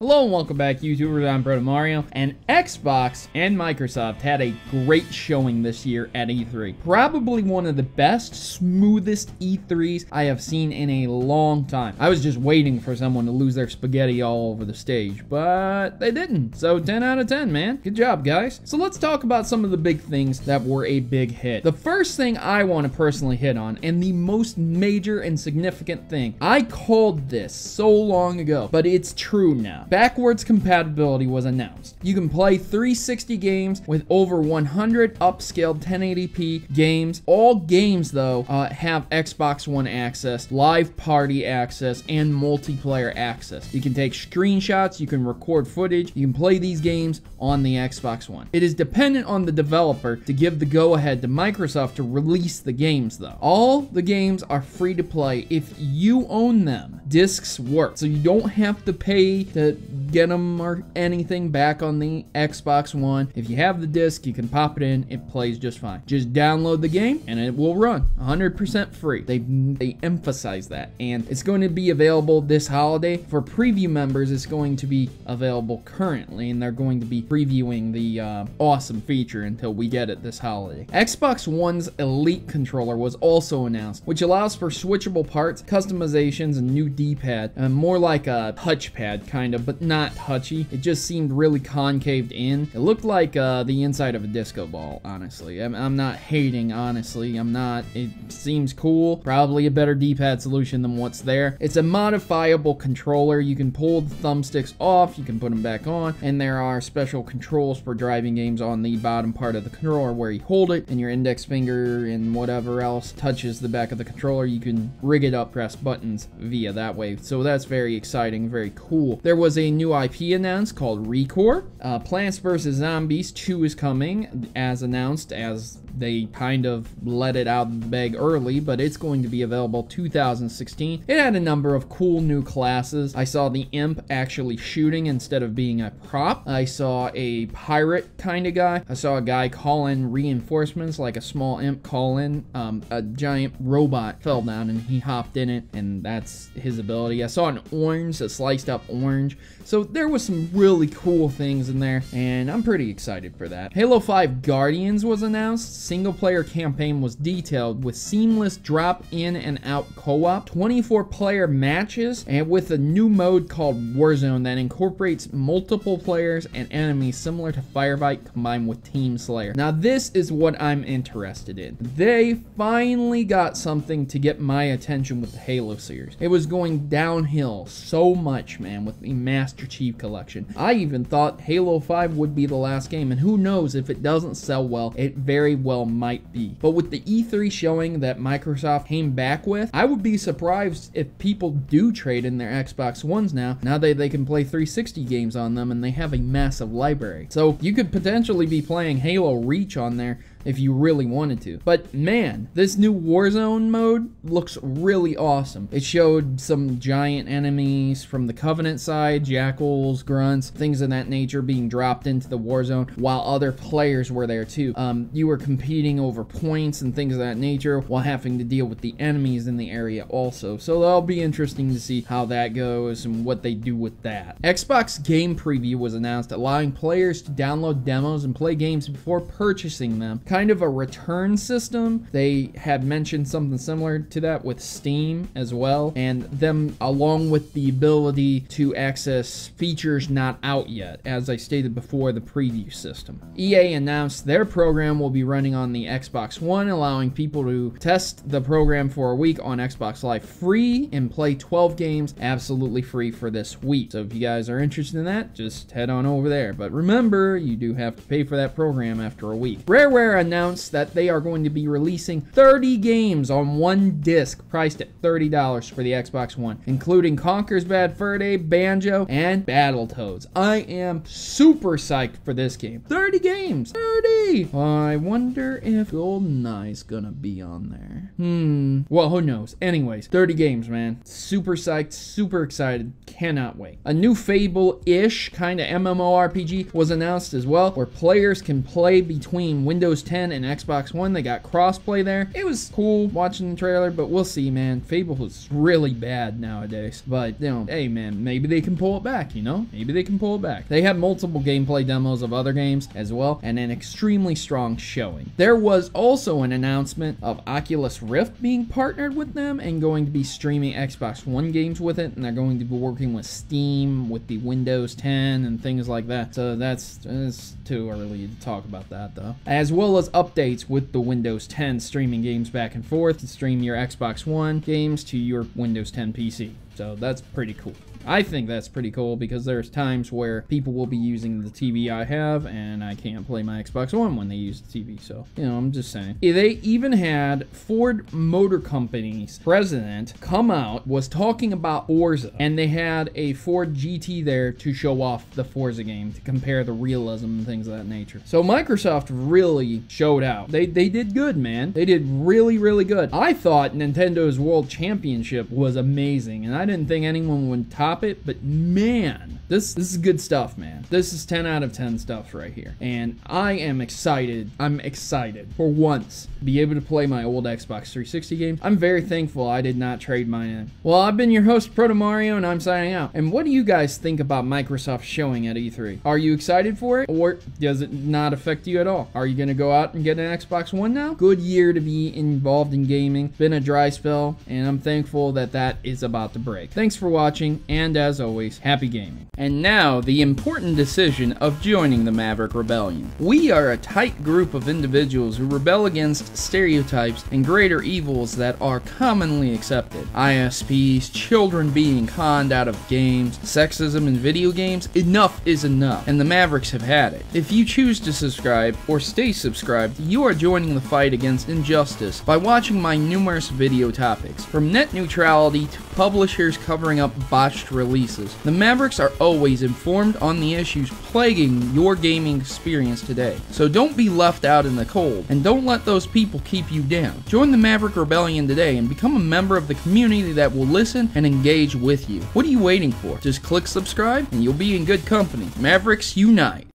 Hello and welcome back, YouTubers. I'm Protomario, and Xbox and Microsoft had a great showing this year at E3. Probably one of the best, smoothest E3s I have seen in a long time. I was just waiting for someone to lose their spaghetti all over the stage, but they didn't. So 10 out of 10, man. Good job, guys. So let's talk about some of the big things that were a big hit. The first thing I want to personally hit on, and the most major and significant thing, I called this so long ago, but it's true now. Backwards compatibility was announced. You can play 360 games with over 100 upscaled 1080p games. All games, though, have Xbox One access, live party access, and multiplayer access. You can take screenshots, you can record footage, you can play these games on the Xbox One. It is dependent on the developer to give the go-ahead to Microsoft to release the games, though. All the games are free to play if you own them. Discs work, so you don't have to pay to get them or anything back on the Xbox One. If you have the disc, you can pop it in, it plays just fine. Just download the game and it will run 100% free. They emphasize that, and it's going to be available this holiday. For preview members, it's going to be available currently, and they're going to be previewing the awesome feature until we get it this holiday. Xbox One's Elite controller was also announced, which allows for switchable parts, customizations, and new D-pad, more like a touchpad kind of, but not touchy. It just seemed really concaved in. It looked like the inside of a disco ball, honestly. I'm not hating, honestly. I'm not. It seems cool. Probably a better D-pad solution than what's there. It's a modifiable controller. You can pull the thumbsticks off, you can put them back on, and there are special controls for driving games on the bottom part of the controller where you hold it and your index finger and whatever else touches the back of the controller. You can rig it up, press buttons via that way. So that's very exciting, very cool. There was a new IP announced called Recore. Plants vs. Zombies 2 is coming, as announced, as they kind of let it out of the bag early, but it's going to be available 2016. It had a number of cool new classes. I saw the imp actually shooting instead of being a prop. I saw a pirate kind of guy. I saw a guy call in reinforcements, like a small imp call in. A giant robot fell down and he hopped in it, and that's his ability. I saw an orange, a sliced up orange. So there was some really cool things in there, and I'm pretty excited for that. Halo 5 Guardians was announced. Single player campaign was detailed with seamless drop in and out co-op, 24 player matches, and with a new mode called Warzone that incorporates multiple players and enemies similar to Firefight combined with Team Slayer. Now this is what I'm interested in. They finally got something to get my attention with the Halo series. It was going downhill so much, man, with the Master Chief Collection. I even thought Halo 5 would be the last game, and who knows, if it doesn't sell well, it very well might be. But with the E3 showing that Microsoft came back with, I would be surprised if people do trade in their Xbox Ones now that they can play 360 games on them and they have a massive library. So you could potentially be playing Halo Reach on there if you really wanted to. But man, this new Warzone mode looks really awesome. It showed some giant enemies from the Covenant side, jackals, grunts, things of that nature being dropped into the Warzone, while other players were there too. You were competing over points and things of that nature while having to deal with the enemies in the area also. So that'll be interesting to see how that goes and what they do with that. Xbox Game Preview was announced, allowing players to download demos and play games before purchasing them. Kind of a return system. They had mentioned something similar to that with Steam as well, and them along with the ability to access features not out yet, as I stated before, the preview system. EA announced their program will be running on the Xbox One, allowing people to test the program for a week on Xbox Live free and play 12 games absolutely free for this week. So if you guys are interested in that, just head on over there. But remember, you do have to pay for that program after a week. Rareware announced that they are going to be releasing 30 games on one disc priced at $30 for the Xbox One, including Conker's Bad Fur Day, Banjo, and Battletoads. I am super psyched for this game. 30 games! 30! I wonder if GoldenEye's gonna be on there. Well, who knows? Anyways, 30 games, man. Super psyched, super excited, cannot wait. A new Fable-ish kind of MMORPG was announced as well, where players can play between Windows 10 and Xbox One. They got crossplay there. It was cool watching the trailer, but we'll see, man. Fable was really bad nowadays. But, you know, hey, man, maybe they can pull it back, you know? Maybe they can pull it back. They had multiple gameplay demos of other games as well, and an extremely strong showing. There was also an announcement of Oculus Rift being partnered with them and going to be streaming Xbox One games with it, and they're going to be working with Steam, with the Windows 10, and things like that. So it's too early to talk about that, though. As well as updates with the Windows 10 streaming games back and forth to stream your Xbox One games to your Windows 10 PC. So that's pretty cool. I think that's pretty cool because there's times where people will be using the TV I have and I can't play my Xbox One when they use the TV. So, you know, I'm just saying. They even had Ford Motor Company's president come out, was talking about Forza, and they had a Ford GT there to show off the Forza game to compare the realism and things of that nature. So Microsoft really showed out. They did good, man. They did really, really good. I thought Nintendo's World Championship was amazing, and I didn't think anyone would top it, but man, this is good stuff, man. This is 10 out of 10 stuff right here, and I am excited. I'm excited for once to be able to play my old Xbox 360 games. I'm very thankful I did not trade mine in. Well, I've been your host, Protomario, and I'm signing out. And what do you guys think about Microsoft showing at E3? Are you excited for it, or does it not affect you at all? Are you gonna go out and get an Xbox One now? Good year to be involved in gaming. Been a dry spell, and I'm thankful that that is about to break. Thanks for watching, and as always, happy gaming. And now, the important decision of joining the Maverick Rebellion. We are a tight group of individuals who rebel against stereotypes and greater evils that are commonly accepted. ISPs, children being conned out of games, sexism in video games. Enough is enough, and the Mavericks have had it. If you choose to subscribe or stay subscribed, you are joining the fight against injustice by watching my numerous video topics, from net neutrality to publishers covering up botched releases. The Mavericks are always informed on the issues plaguing your gaming experience today. So don't be left out in the cold, and don't let those people keep you down. Join the Maverick Rebellion today and become a member of the community that will listen and engage with you. What are you waiting for? Just click subscribe and you'll be in good company. Mavericks unite!